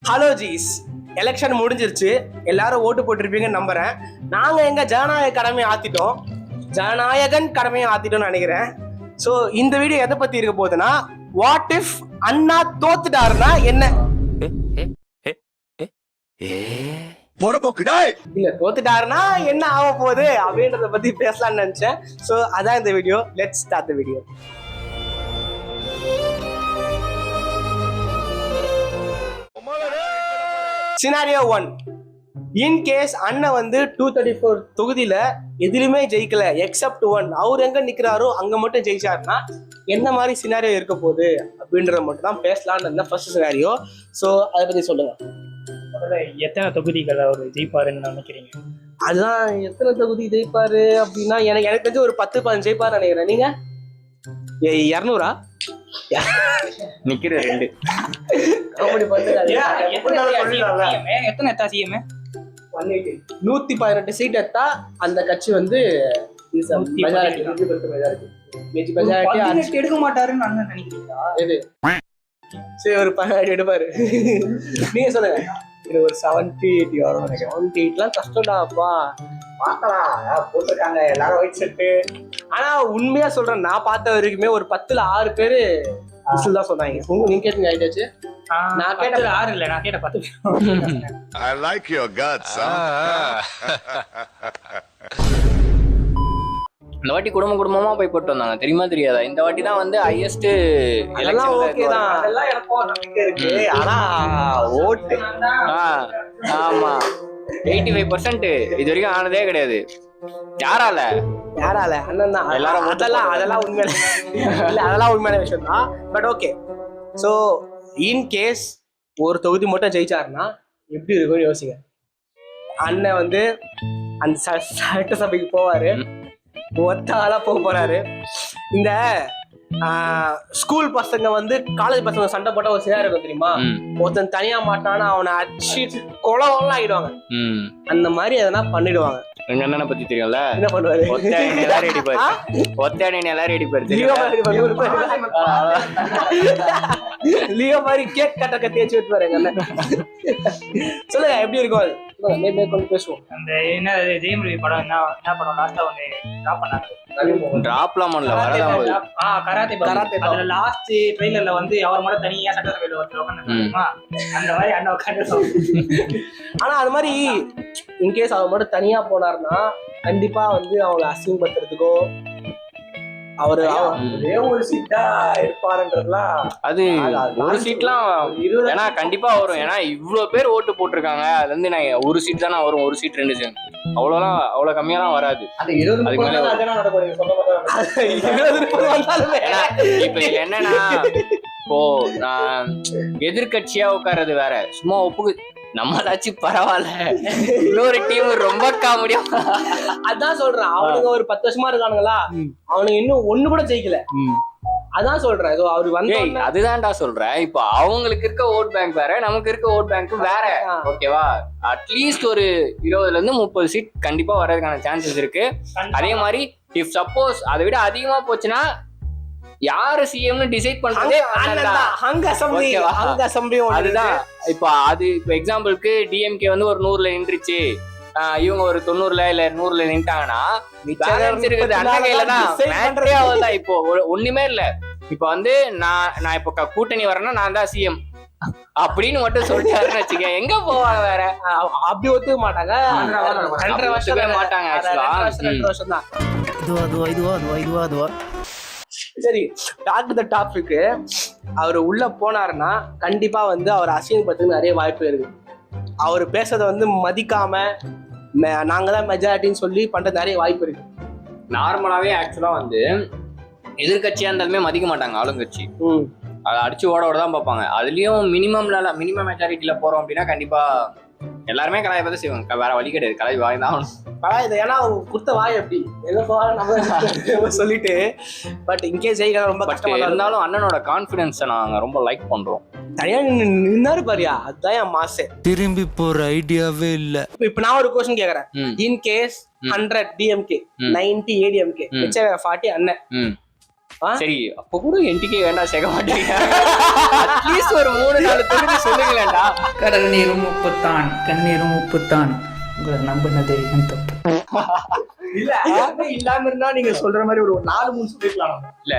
Hello ஜீஸ், election முடிஞ்சிருச்சு. எல்லாரும் ஓட்டு போட்டிருப்பீங்கன்னு நம்புறேன். நாங்க எங்க ஜனநாயக கடமையை ஆத்திட்டோம், ஜனநாயகன் கடமையை ஆத்திட்டோம்னு நினைக்கிறேன். ஸோ இந்த வீடியோ எதை பத்தி இருக்க போகுதுன்னா, வாட் இஃப் அண்ணா தோத்துட்டாருன்னா என்ன? இல்ல தோத்துட்டாருன்னா என்ன ஆக போகுது அப்படின்றத பத்தி பேசலாம்னு நினைச்சேன். ஸோ அதான் இந்த video. Let's start the video. Scenario 1. In case அண்ணன் வந்து 234 தொகுதியில எதுலையுமே ஜெயிக்கல எக்ஸப்ட் 1, அவர் எங்க நிக்கிறாரோ அங்க மட்டும் ஜெயிச்சாருன்னா என்ன மாதிரி சினாரியோ இருக்க போகுது அப்படின்றத மட்டும் தான் பேசலாம்னு இருந்தேன் ஃபர்ஸ்ட் சினாரியோ. ஸோ அதை பத்தி சொல்லுங்க. எத்தனை தொகுதிகள் அவர் ஜெயிப்பாருன்னு நினைக்கிறீங்க? அதுதான் எத்தனை தொகுதி ஜெயிப்பாரு அப்படின்னா எனக்கு தெரிஞ்சு ஒரு 10-15 ஜெயிப்பாரு நினைக்கிறேன். நீங்க 200 நிக்கிற 2 118 சீட் எடுத்தா அந்த கட்சி வந்து எடுக்க மாட்டாருன்னு அண்ணன் நினைக்கிறீங்களா? சரி ஒரு 18 எடுப்பாரு. நீங்க சொல்லுங்க. இது ஒரு 70-80 வரும் நினைக்கிறேன். 78 கஷ்டம்டாப்பா, பார்க்கலாம். போட்டிருக்காங்க எல்லாரும் ஒயிட் ஷர்ட். ஆனா உண்மையா சொல்றேன், நான் பார்த்த வரைக்குமே ஒரு 10ல் 6 பேரு விசில் தான் சொன்னாங்க. நீங்க கேட்டீங்க ஆயிட்டாச்சு. நான் கேட்ட 6 இல்ல, நான் கேட்ட 10. I like your guts. இந்த வாட்டி குடும்பமா போய் போட்டு வந்தாங்க, தெரியுமா தெரியாதா? இந்த வாட்டி தான் வந்து ஹையஸ்ட் எல்லாம் ஓகே தான், அதெல்லாம் எனக்கும் நம்பிக்கை இருக்கு. ஆனா ஓட்டு ஆமா 85% இது வரைக்கும் ஆனதே கிடையாது. யாரால அண்ணன் தான் எல்லாரும். அதெல்லாம் உண்மையான இல்ல, அதெல்லாம் உண்மையான விஷயம் தான். But okay. So in case ஒரு தொகுதி மட்டும் ஜெயிச்சாருன்னா எப்படி இருக்கும்னு யோசிங்க. அண்ணன் வந்து அந்த சட்டசபைக்கு போவாரு, ஒத்தாளா போக போறாரு. இந்த ஸ்கூல் பசங்க வந்து காலேஜ் பசங்க சண்டை போட்டா ஒரு சினாரியோ இருக்கும் தெரியுமா? ஒருத்தன் தனியா மாட்டானா அவனை அடிச்சு கொலவெல்லாம் ஆயிடுவாங்க. அந்த மாதிரி எதனா பண்ணிடுவாங்க. எங்க அண்ணனை பத்தி தெரியும்ல, என்ன பண்ணுவாரு? ஒத்தாடி எல்லாரும் அடிப்பாரு. லியோ மாதிரி கேக் கட்டி வச்சு விட்டுவாரு எங்க அண்ணன். சொல்லுங்க எப்படி இருக்கும் அது? மேற்கொண்டு பேசுவோம். அந்த என்ன ஜெயம் ரவி படம் என்ன படம் லாஸ்டா ஒண்ணு டிராப் பண்ணாங்க. டிராப்லாம் பண்ணல, வரதான் கராத்தே. அதுல லாஸ்ட் ட்ரெய்லர்ல வந்து அவர் மட்டும் தனியா சட்டசபையில உட்கார்ந்துருக்காங்க. அந்த மாதிரி அண்ணா உட்கார்ந்து. ஆனா அது மாதிரி இன்கேஸ் அவர் மட்டும் தனியா போனாருன்னா கண்டிப்பா வந்து அவங்க அசிங்கப்படுத்துறதுக்கோ அவரு ஒரே ஒரு சீட்டா இருப்பாருன்றதுலாம் அது ஒரு சீட்லாம் ஏன்னா கண்டிப்பா வரும். ஏன்னா இவ்வளவு பேர் ஓட்டு போட்டிருக்காங்க, அதுல இருந்து நான் ஒரு சீட் தானே வரும், ஒரு சீட் 2 சீட் அவ்வளவு கம்மியாலாம் வராது. இப்ப என்னன்னா, இப்போ நான் எதிர்கட்சியா உட்கார்றது வேற, சும்மா ஒப்புக்கு நம்மளாச்சும் பரவாயில்ல, இன்னொரு டீம் ரொம்ப காமெடியா. அதான் சொல்றேன், அவனுங்க ஒரு 10 வருஷமா இருக்கானுங்களா, அவனுங்க இன்னும் ஒண்ணு கூட ஜெயிக்கல. அதான் சொல்றேன். அவரு வந்து அதுதான்டா சொல்றேன். இப்போ அவங்களுக்கு இருக்க ஓட் பேங்க் வேற, நமக்கு இருக்க ஓட் பேங்க் வேற. ஓகேவா? அட்லீஸ்ட் ஒரு 20-30 சீட் கண்டிப்பா வர்றதுக்கான சான்சஸ் இருக்கு. அதே மாதிரி இஃப் சப்போஸ் அதை விட அதிகமா போச்சுன்னா யாரு சிஎம்னு டிசைட் பண்றதே அதுதான். இப்போ எக்ஸாம்பிளுக்கு டிஎம்கே வந்து ஒரு 100ல நின்றுச்சு, இவங்க ஒரு 90ல இல்ல 100ல நின்ட்டாங்கன்னா அண்ணன் கையில தான். இப்போ ஒண்ணுமே இல்ல. இப்ப வந்து நான் இப்ப கூட்டணி வரேன்னா நான் தான் சிஎம் அப்படின்னு மட்டும் சொல்லிட்டாருன்னு வச்சுக்க, எங்க போவாங்க வேற? அப்படி ஒத்துக்க மாட்டாங்க. 2.5 வருஷம் மாட்டாங்க. 2 வருஷம் தான். சரி, டாக் த டாபிக். அவர் உள்ள போனாருன்னா கண்டிப்பா வந்து அவர் அசிங்கப்படுத்துக்கு நிறைய வாய்ப்பு இருக்கு. அவர் பேசுறத வந்து மதிக்காம நாங்க தான் மெஜாரிட்டின்னு சொல்லி பண்ற நிறைய வாய்ப்பு இருக்கு. நார்மலாவே ஆக்சுவலா வந்து எதிர்கட்சியா இருந்தாலுமே மதிக்க மாட்டாங்க ஆளுங்கட்சி. அதை அடிச்சு ஓட தான் பார்ப்பாங்க. அதுலயும் மினிமம் மெஜாரிட்டியில போறோம் அப்படின்னா கண்டிப்பா எல்லாருமே கலாயை பார்த்து செய்வாங்க. வேற வழி கிடையாது, கலாய் வாய் தான் கலாய். ஏன்னா கொடுத்த வாய் அப்படி நம்ம சொல்லிட்டு. பட் இங்கே ஜெயிக்க ரொம்ப கஷ்டமா இருந்தாலும் அண்ணனோட கான்பிடன்ஸை நாங்க ரொம்ப லைக் பண்றோம். தனியா நின்னாரு பாரியா, அதுதான் என் மாசே. திரும்பி போற ஐடியாவே இல்ல. இப்ப நான் ஒரு क्वेश्चन கேக்குறேன். இன் கேஸ் 100 டிஎம்கே 90 ஏடிஎம்கே 40 அண்ணன் சரி அப்ப கூட என்டிகே வேண்டாம் சேர்க்க மாட்டீங்க. அட்லீஸ்ட் ஒரு 3-4 தொகுதி சொல்லுங்களேன்டா. கடல் நீரும் உப்புத்தான், கண்ணீரும் உப்புத்தான், உங்களை நம்பினதே என் தப்பு. இல்ல இல்லாம இருந்தா நீங்க சொல்ற மாதிரி ஒரு 4-3 சொல்லிக்கலாம். இல்ல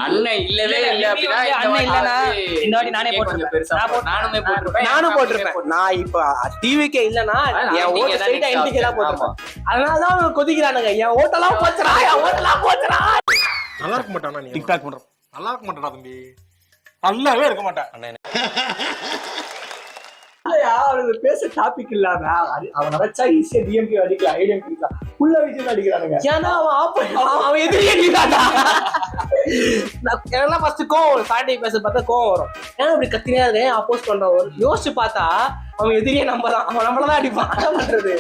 அண்ணன் இல்லவே இல்ல அப்படின்னா அண்ணன் இல்லனா இந்த வாட்டி நானே கொஞ்சம் போட்டுருப்பேன். பெருசா நானுமே போட்டுருப்பேன். நானும் போட்டிருப்பேன். நான் இப்ப டிவிக்கே இல்லனா என் ஓட்டு ஸ்ட்ரைட்டா என்டிகே தான் போட்டுருப்பேன். அதனாலதான் அவங்க கொதிக்கிறானுங்க, என் ஓட்டெல்லாம் போச்சுடா, என் ஓட்டெல்லாம் போச்சுடா. நல்லா இருக்க மாட்டானா நீ? டிக்டாக் பண்றோம். நல்லா இருக்க மாட்டாடா தம்பி, நல்லாவே இருக்க மாட்டேன். இல்லையா, அவனுக்கு பேச டாபிக் இல்லாம அவன் நினைச்சா ஈஸியா டிஎம்கே அடிக்கலாம், ஐடிஎம்கே அடிக்கலாம், ஃபுல்லா விஜய் அடிக்கிறானுங்க. ஏன்னா அவன் எதிரியே அடிக்கிறான்டா. எனக்கு ஃபர்ஸ்ட் கோவம், சாட்டை பேச பார்த்தா கோவம் வரும். ஏன்னா இப்படி கத்தினியா இருக்கேன் அப்போஸ் பண்றவன் யோசிச்சு பார்த்தா அவன் எதிரியே நம்பதான், அவன் நம்மளதான் அடிப்பான். என்ன பண்றது?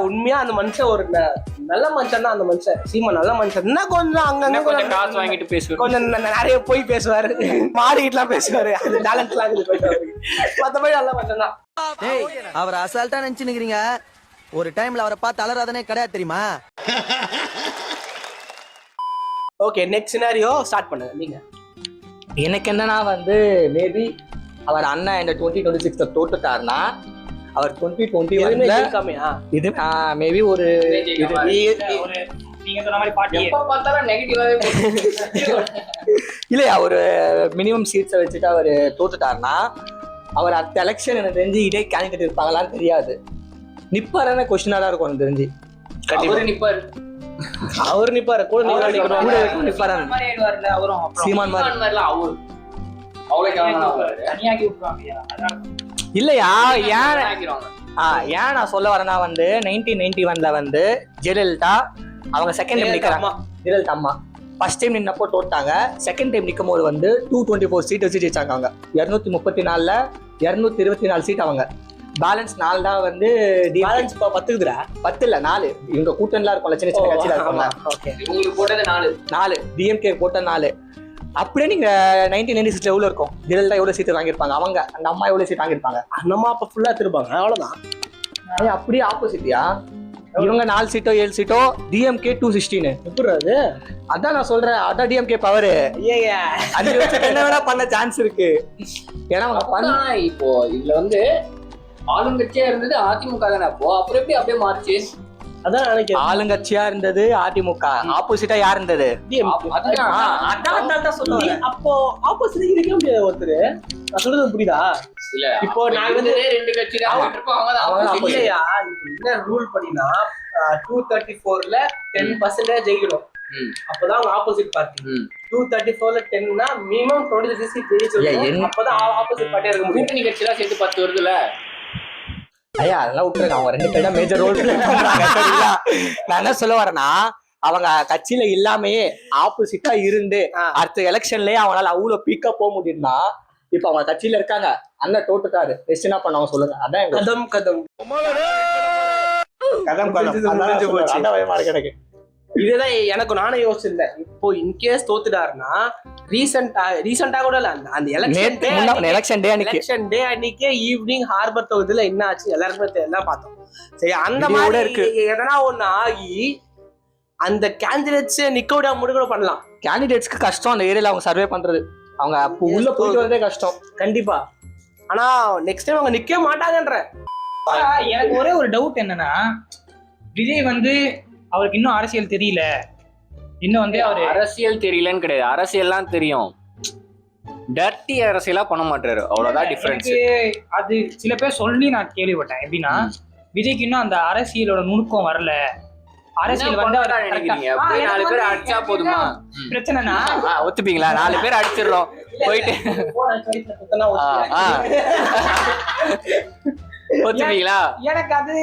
உண்மையா அந்த மனுஷன் ஒரு நல்ல மனுஷன் தான். அந்த மனுஷன் சீமா நல்ல மனுஷன். இன்னும் கொஞ்சம் அங்க கொஞ்சம் காசு வாங்கிட்டு பேசுவாரு, கொஞ்சம் நிறைய போய் பேசுவாரு, மாடிக்கிட்டுலாம் பேசுவாரு, அது டேலண்ட் எல்லாம் மத்தபடி நல்ல மனுஷன் தான். அவர் அசால்ட்டா நினைச்சுக்கிறீங்க, ஒரு டைம்ல அவரை பார்த்து அலறாதனே கிடையாது தெரியுமா? ஓகே, நெக்ஸ்ட் சினாரியோ ஸ்டார்ட் பண்ணுங்க நீங்க. எனக்கு என்னன்னா வந்து மேபி அவர் அண்ணன் இந்த 2026 தோத்துட்டாருன்னா அவர் 2021 இது மேபி ஒரு நீங்க சொன்ன மாதிரி பாட்டி எப்ப பார்த்தாலும் நெகட்டிவாவே இல்லையா ஒரு மினிமம் சீட்ஸை வச்சுட்டு அவர் தோத்துட்டாருன்னா அவர் அடுத்த எலெக்ஷன் எனக்கு தெரிஞ்சு இதே கேண்டிடேட் இருப்பாங்களான்னு தெரியாது. நிப்பாருன்னு கொஸ்டினா தான் இருக்கும் எனக்கு தெரிஞ்சு. அவரு நிப்பாரு, அவர் நிப்பாரு கூட நிப்பாரு அவரும் சீமான் மாதிரி அவரு அவ்வளவு தனியாக்கி விட்டுருவாங்க. இல்லையா ஏன் நான் சொல்ல வரேன்னா வந்து 1991ல வந்து ஜெயலலிதா அவங்க செகண்ட் டைம் நிக்கிறாங்க. ஜெயலலிதா அம்மா ஃபர்ஸ்ட் டைம் நின்னப்போ தோட்டாங்க, செகண்ட் டைம் நிற்கும் போது வந்து 224 சீட் வச்சு ஜெயிச்சாங்க. அவங்க 234ல 224 சீட், அவங்க பேலன்ஸ் 4 தான் வந்து பேலன்ஸ் 10 10 இல்ல 4 இவங்க கூட்டணிலாம் இருக்கும்ல, சின்ன சின்ன கட்சியில இருக்கும்ல, இவங்களுக்கு போட்டது 4 டிஎம்கே போட்ட 4. அப்படியே நீங்க 1996 எவ்வளவு இருக்கும், ஜெயலலிதா எவ்வளவு சீட் வாங்கியிருப்பாங்க, அவங்க அந்த அம்மா எவ்வளவு சீட் வாங்கியிருப்பாங்க, அந்த அம்மா அப்ப ஃபுல்லா திருப்பாங்க, அவ்வளவுதான். அப்படியே ஆப்போசிட்டியா இவங்க 4 சீட்டோ 7 சீட்டோ, டிஎம்கே 216. எப்படி அது? அதான் நான் சொல்றேன், அதான் டிஎம்கே பவர். அது என்ன வேணா பண்ண சான்ஸ் இருக்கு. ஏன்னா இப்போ இதுல வந்து ஆளுங்கட்சியா இருந்தது அதிமுக தானே, அப்போ அப்புறம் எப்படி அப்படியே மாறிச்சு? அதான் நினைக்கிறேன், ஆளுங்கட்சியா இருந்தது அதிமுக, ஆப்போசிட்டா யார் இருந்தது? அப்போ ஆப்போசிட் இருக்க முடியாது ஒருத்தர். நான் சொல்றது புரியுதா? இல்ல இப்போ நான் வந்து 2 கட்சி தான் இல்லையா, என்ன ரூல் பண்ணினா 234ல 10% ஜெயிக்கணும், அப்பதான் அவங்க ஆப்போசிட் பார்ட்டி. 234ல 10னா மினிமம் 26 சீட் ஜெயிக்கணும், அப்பதான் ஆப்போசிட் பார்ட்டியா இருக்க முடியும். கூட்டணி கட்சி எல்லாம் சேர்த்து 10 வருதுல. ஐயா அதெல்லாம் விட்டுருங்க, அவங்க 2 பேரும் மேஜர் ரோல். நான் என்ன சொல்ல வரேன்னா, அவங்க கட்சியில இல்லாமையே ஆப்போசிட்டா இருந்து அடுத்த எலெக்ஷன்லயே அவங்களால அவ்வளவு பீக்கா போக முடியும்னா, இப்ப அவங்க கட்சியில இருக்காங்க, அண்ணன் தோட்டுட்டாரு, நெக்ஸ்ட் என்ன பண்ணுவாங்க சொல்லுங்க? அதான் கதம் கதம் அதான் பயமா இருக்கு எனக்கு. இதுதான் எனக்கு நானே யோசிச்சிருந்தேன். இப்போ இன்கேஸ் தோத்துட்டாருன்னா ரீசெண்டா கூட இல்ல, அந்த எலெக்ஷன் டே அன்னைக்கே ஈவினிங் ஹார்பர் தொகுதியில என்ன ஆச்சு எல்லாருக்குமே எல்லாம் பார்த்தோம். சரி, அந்த மாதிரி இருக்கு. எதனா ஒண்ணு ஆகி அந்த கேண்டிடேட்ஸ் நிக்க விடாம கூட பண்ணலாம். கேண்டிடேட்ஸ்க்கு கஷ்டம் அந்த ஏரியால அவங்க சர்வே பண்றது, அவங்க உள்ள போயிட்டு வரதே கஷ்டம் கண்டிப்பா. ஆனா நெக்ஸ்ட் டைம் அவங்க நிக்க மாட்டாங்கன்ற. எனக்கு ஒரே ஒரு டவுட் என்னன்னா, விஜய் வந்து அவருக்கு இன்னும் அரசியல் தெரியல, இன்னும் வந்து அவரு அரசியல் தெரியலன்னு கிடையாது, அரசியல்லாம் தெரியும், டர்ட்டி அரசியலா பண்ண மாட்டாரு, அவ்வளவுதான் டிஃபரன்ஸ். அது சில பேர் சொல்லி நான் கேள்விப்பட்டேன். எப்படின்னா விஜய்க்கு இன்னும் அந்த அரசியலோட நுணுக்கம் வரல, அரசியல் வந்து 4 பேர் அடிச்சா போதுமா பிரச்சனைனா ஒத்துப்பீங்களா? 4 பேர் அடிச்சிடுறோம் போயிட்டு ஒத்துப்பீங்களா? எனக்கு அது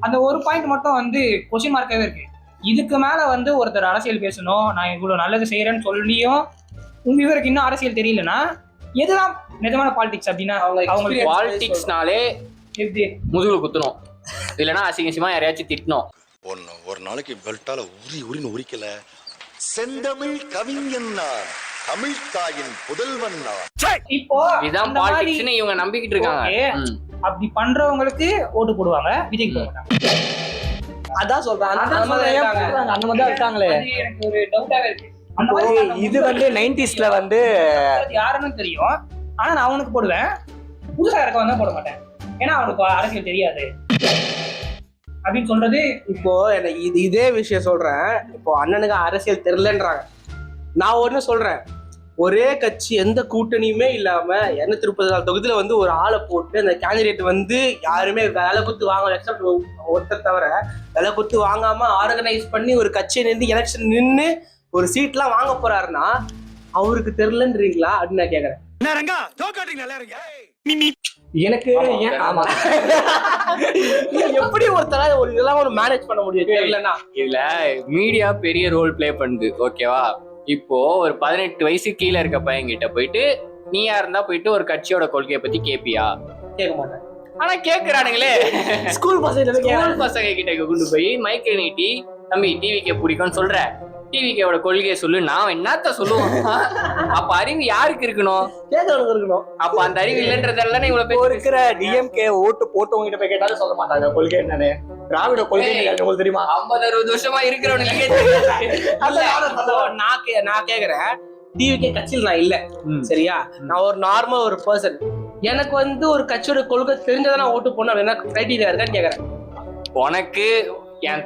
அந்த ஒரு பாயிண்ட் மட்டும் வந்து கொஸ்டின் மார்க்காவே இருக்கு. இதுக்கு மேல வந்து ஒருத்தர் அரசியல் பேசணும், நான் இவ்வளவு நல்லது செய்யறேன்னு சொல்லியும் இவருக்கு இன்னும் அரசியல் தெரியலன்னா எதுதான் நிஜமான பாலிடிக்ஸ்? அப்படின்னா அவங்க பாலிடிக்ஸ்னாலே எப்படி முதுகுல குத்தணும், இல்லைன்னா அசிங்கசியமா யாரையாச்சும் திட்டணும். ஒரு நாளைக்கு பெல்ட்டால உரின்னு உரிக்கல. செந்தமிழ் கவிஞன் நான், தமிழ் தாயின் புதல்வன் நான். இப்போ இதான் பாலிடிக்ஸ்னு இவங்க நம்பிக்கிட்டு இருக்காங்க. அப்படி பண்றவங்களுக்கு ஓட்டு போடுவாங்க, விஜய்க்கு போட மாட்டாங்க. அதான் சொல்றேன். அந்த மாதிரி இருக்காங்க. அந்த மாதிரி தான் இருக்காங்களே. அது எனக்கு ஒரு டவுட்டாவே இருக்கு. அந்த மாதிரி இது வந்து 90sல வந்து யாருன்னு தெரியும், ஆனா நான் அவனுக்கு போடுவேன். புதுசா இருக்க வந்தா போட மாட்டேன், ஏன்னா அவனுக்கு அரசியல் தெரியாது அப்படின்னு சொல்றது. இப்போ எனக்கு இதே விஷயம் சொல்றேன். இப்போ அண்ணனுக்கு அரசியல் தெரியலன்றாங்க. நான் ஒண்ணு சொல்றேன், ஒரே கட்சி எந்த கூட்டணியுமே இல்லாம 234 தொகுதியில வந்து ஒரு ஆளை போட்டு அந்த கேண்டிடேட் வந்து யாருமே வேலை குத்து வாங்க, எக்ஸப்ட் ஒருத்தர் தவிர வேலை குத்து வாங்காம ஆர்கனைஸ் பண்ணி ஒரு கட்சியை நின்று எலெக்ஷன் நின்று ஒரு சீட்லாம் வாங்க போறாருன்னா அவருக்கு தெரியலன்றீங்களா அப்படின்னு நான் கேக்குறேன். எனக்கு ஆமா எப்படி ஒருத்தர ஒரு இதெல்லாம் ஒரு மேனேஜ் பண்ண முடியும் தெரியலன்னா? இதுல மீடியா பெரிய ரோல் பிளே பண்ணுது, ஓகேவா? இப்போ ஒரு 18 வயசு கீழே இருக்க பையன் கிட்ட போயிட்டு நீயா இருந்தா போயிட்டு ஒரு கட்சியோட கொள்கையை பத்தி கேப்பியா? கேட்க மாட்டேன். ஆனா கேக்குறானுங்களே, ஸ்கூல் பசங்க கிட்ட கொண்டு போய் மைக்கை நீட்டி, தம்பி டிவிக்கே பிடிக்கும்னு சொல்ற, டிவிக்கோட கொள்கையை சொல்லு, நான் என்னத்த சொல்லுவோம்? அப்ப அறிவு யாருக்கு இருக்கணும்? கேட்கறவங்க இருக்கணும். அப்ப அந்த அறிவு இல்லைன்றதெல்லாம் இவ்வளவு பேர் இருக்கிற டிஎம்கே ஓட்டு போட்டவங்க கிட்ட போய் கேட்டாலும் சொல்ல மாட்டாங்க கொள்கை என்னன்னு. திராவிட கொள்கை உங்களுக்கு தெரியுமா? 50-60 வருஷமா இருக்கிறவனுக்கு நான் கேக்குறேன், டிவிக்கே கட்சியில் நான் இல்ல, சரியா? நான் ஒரு நார்மல் ஒரு பர்சன். எனக்கு வந்து ஒரு கட்சியோட கொள்கை தெரிஞ்சதான் நான் ஓட்டு போடணும் என்ன கிரைட்டீரியா இருக்கான்னு கேக்குறேன். உனக்கு என்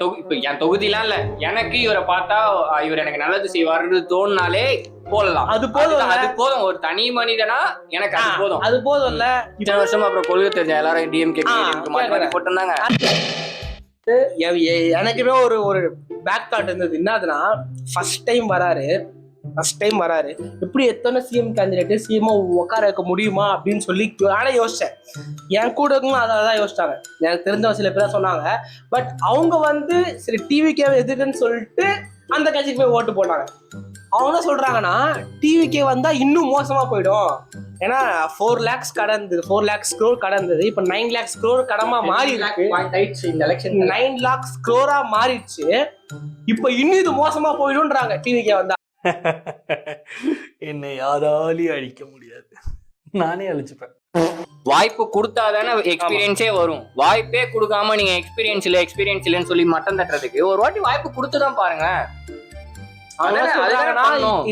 தொகுதிலாம் இல்ல, எனக்கு இவரை பார்த்தா இவர் எனக்கு நல்லது செய்வாருன்னு தோணுனாலே போடலாம். அது போதும், அது போதும். ஒரு தனி மனிதனா எனக்கு அது போதும். அது போதும் இல்ல. இத்தனை வருஷமா அப்புறம் கொள்கை தெரிஞ்ச எல்லாரும் டிஎம்கே போட்டிருந்தாங்க. எனக்குமே ஒரு பேக் தாட் இருந்தது. என்னதுன்னா, ஃபர்ஸ்ட் டைம் வராரு, எப்படி எத்தனை சிஎம் கேண்டிடேட் சிஎம் உட்கார வைக்க முடியுமா அப்படின்னு சொல்லி நானே யோசிச்சேன். என் கூட அதான் யோசிச்சாங்க. எனக்கு தெரிஞ்ச சில பேர் சொன்னாங்க. பட் அவங்க வந்து சரி டிவிக்கே எதுக்குன்னு சொல்லிட்டு அந்த கட்சிக்கு போய் ஓட்டு போட்டாங்க. அவங்க என்ன சொல்றாங்கன்னா, டிவிக்கே வந்தா இன்னும் மோசமா போயிடும். ஏன்னா 4 lakhs கடந்தது, 4 lakhs crore கடந்தது, இப்ப 9 lakhs crore கடமா மாறி இருக்கு. இந்த எலெக்ஷன் 9 lakhs crore மாறிடுச்சு. இப்ப இன்னும் இது மோசமா போயிடும்ன்றாங்க டிவிக்கே வந்தா. என்னை யாராலையும் அழிக்க முடியாது, நானே அழிச்சுப்பேன். வாய்ப்பு கொடுத்தாதானே எக்ஸ்பீரியன்ஸே வரும். வாய்ப்பே கொடுக்காம நீங்க எக்ஸ்பீரியன்ஸ் இல்லைன்னு சொல்லி மட்டம் தட்டுறதுக்கு ஒரு வாட்டி வாய்ப்பு கொடுத்துதான் பாருங்க.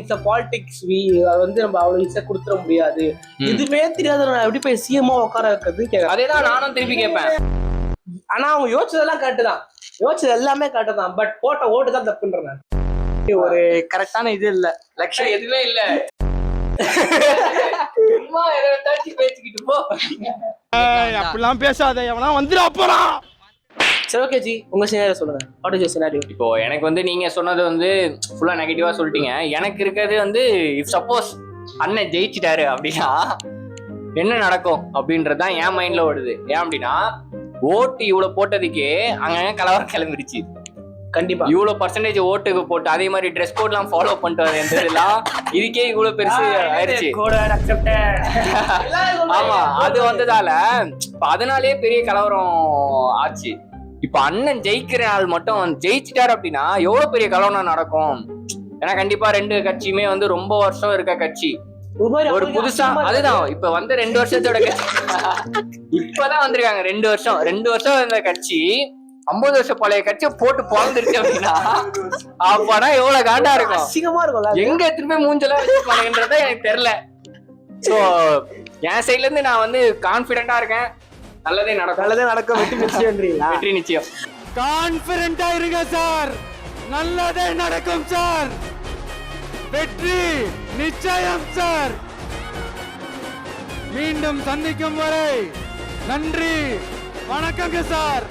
இட்ஸ் பாலிடிக்ஸ், வந்து நம்ம அவ்வளவு ஈஸியா கொடுத்துட முடியாது. இதுவே தெரியாத எப்படி போய் சிஎம்மா உட்கார வைக்கிறது? அதேதான் நானும் திருப்பி கேட்பேன். ஆனா அவங்க யோசிச்சதெல்லாம் கரெக்ட் எல்லாமே கரெக்ட் தான். பட் போட்ட ஓட்டு தான் தப்புன்றேன். ஒரு கரெக்டான இது இல்ல, லட்சம் எதுவுமே இல்ல. பேசிக்கிட்டு போ, அப்படிலாம் பேசாத, எவனா வந்துடா போறான். சரி, ஓகே ஜி, உங்க சினாரியோ சொல்லுங்க. What is your scenario? இப்போ எனக்கு வந்து நீங்க சொன்னது வந்து ஃபுல்லா நெகட்டிவா சொல்லிட்டீங்க. எனக்கு இருக்கிறது வந்து இஃப் சப்போஸ் அண்ணன் ஜெயிச்சிட்டாரு அப்படின்னா என்ன நடக்கும் அப்படின்றதுதான் என் மைண்ட்ல ஓடுது. ஏன் அப்படின்னா, ஓட்டு இவ்வளவு போட்டதுக்கே அங்க கலவரம் கிளம்பிடுச்சு. கண்டிப்பா இவ்வளவு பர்சன்டேஜ் ஓட்டுக்கு போட்டு அதே மாதிரி ட்ரெஸ் கோட் எல்லாம் ஃபாலோ பண்ணிட்டு வந்ததெல்லாம் இதுக்கே இவ்வளவு பெருசு ஆயிடுச்சு. ஆமா, அது வந்ததால அதனாலே பெரிய கலவரம் ஆச்சு. இப்ப அண்ணன் ஜெயிக்கிற நாள் மட்டும் ஜெயிச்சிட்டாரு அப்படின்னா எவ்வளவு பெரிய கலவரம் நடக்கும். ஏன்னா கண்டிப்பா 2 கட்சியுமே வந்து ரொம்ப வருஷம் இருக்க கட்சி. ஒரு புதுசா அதுதான் இப்ப வந்து 2 வருஷத்தோட கட்சி இப்பதான் வந்திருக்காங்க. 2 வருஷம் இருந்த கட்சி 50 வருஷம் பழைய கட்சியை போட்டு பிறந்துருச்சு அப்படின்னா அப்பனா எவ்வளவு காண்டா இருக்கும், அசிங்கமா இருக்கும். எங்க திரும்ப மூஞ்செல்லாம் வச்சுப்பானுன்றத எனக்கு தெரியல. சோ என் சைட்ல இருந்து நான் வந்து கான்பிடென்டா இருக்கேன். நல்லதே நடக்கும். வெற்றி நிச்சயம். கான்பிடென்ட்டா இருங்க சார், நல்லதே நடக்கும் சார், வெற்றி நிச்சயம் சார். மீண்டும் சந்திக்கும் வரை நன்றி, வணக்கங்க சார்.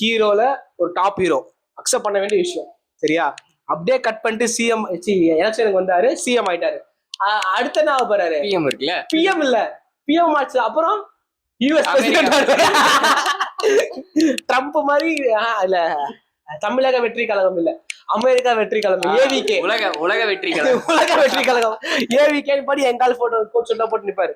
ஹீரோல ஒரு டாப் ஹீரோ அக்செப்ட் பண்ண வேண்டிய விஷயம், சரியா? அப்படியே கட் பண்ணிட்டு சிஎம் எலெக்ஷனுக்கு வந்தாரு, சிஎம் ஆயிட்டாரு. அடுத்த என்ன ஆக போறாரு? பிஎம் இருக்குல்ல, பிஎம் இல்ல, பிஎம் ஆச்சு. அப்புறம் யூஎஸ் ட்ரம்ப் மாதிரி இல்ல, தமிழக வெற்றி கழகம் இல்ல, அமெரிக்கா வெற்றி கழகம், ஏவிகே, உலக வெற்றி கழகம், ஏவிகே படி எங்கால் போட்டோ போட்டு நிப்பாரு.